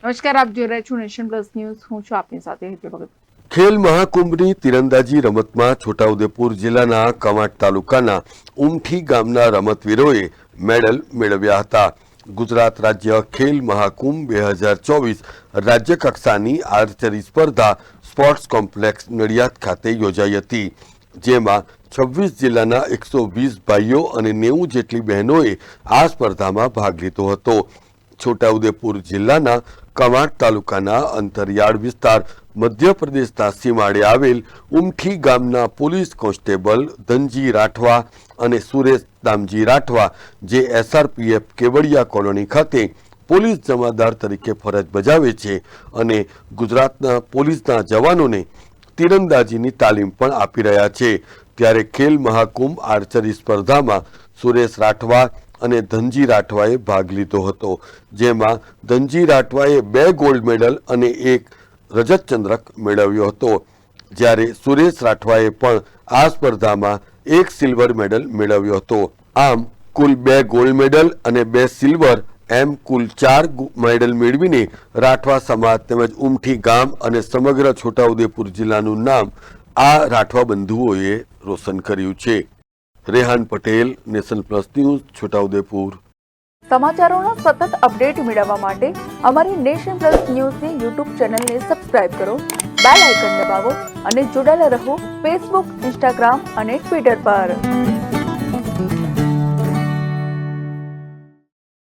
નમસ્કાર, આપ જોઈ રહ્યા છો નેશન પ્લસ ન્યૂઝ. હું છું આપની સાથે હેતલ ભગત. ખેલ મહાકુંભની તીરંદાજી રમતમાં છોટાઉદેપુર જિલ્લાના કવાંટ તાલુકાના ઉમઠી ગામના રમતવીરોએ મેડલ મેળવ્યા હતા. ગુજરાત રાજ્ય ખેલ મહાકુંભ 2024 રાજ્ય કક્ષાની આર્ચરી સ્પર્ધા સ્પોર્ટ્સ કોમ્પ્લેક્સ નડિયાદ ખાતે યોજાઈ હતી, જેમાં 26 જિલ્લાના 120 ભાઈઓ અને 90 જેટલી બહેનોએ આ સ્પર્ધામાં ભાગ લીધો હતો. છોટાઉદેપુર જિલ્લાના કવાંટ તાલુકાના અંતરિયાળ વિસ્તાર મધ્યપ્રદેશના સીમાડે આવેલ ઉમઠી ગામના પોલીસ કોન્સ્ટેબલ ધનજી રાઠવા અને સુરેશ દામજી રાઠવા, જે SRPF કેવડિયા કોલોની ખાતે પોલીસ જમાદાર તરીકે ફરજ બજાવે છે અને ગુજરાતના પોલીસના જવાનોને તીરંદાજીની તાલીમ પણ આપી રહ્યા છે, ત્યારે ખેલ મહાકુંભ આર્ચરી સ્પર્ધામાં સુરેશ રાઠવા અને ધનજી રાઠવાએ ભાગ લીધો હતો, જેમાં ધનજી રાઠવાએ 2 ગોલ્ડ મેડલ અને 1 રજત ચંદ્રક મેળવ્યો હતો, જ્યારે સુરેશ રાઠવાએ પણ આ સ્પર્ધામાં 1 સિલ્વર મેડલ મેળવ્યો હતો. આમ કુલ 2 ગોલ્ડ મેડલ અને 2 સિલ્વર, એમ કુલ 4 મેડલ મેળવીને રાઠવા સમાજ તેમજ ઉમઠી ગામ અને સમગ્ર છોટાઉદેપુર જિલ્લાનું નામ આ રાઠવા બંધુઓએ રોશન કર્યું છે. Rehan Patel, nation plus news, Chhota Udepur. સમાચારોના સતત અપડેટ મેળવવા માટે અમારી નેશન પ્લસ ન્યૂઝની યુટ્યુબ ચેનલને સબસ્ક્રાઇબ કરો, બેલ આઇકન દબાવો અને જોડાયેલા રહો ફેસબુક, ઇન્સ્ટાગ્રામ અને ટ્વિટર પર.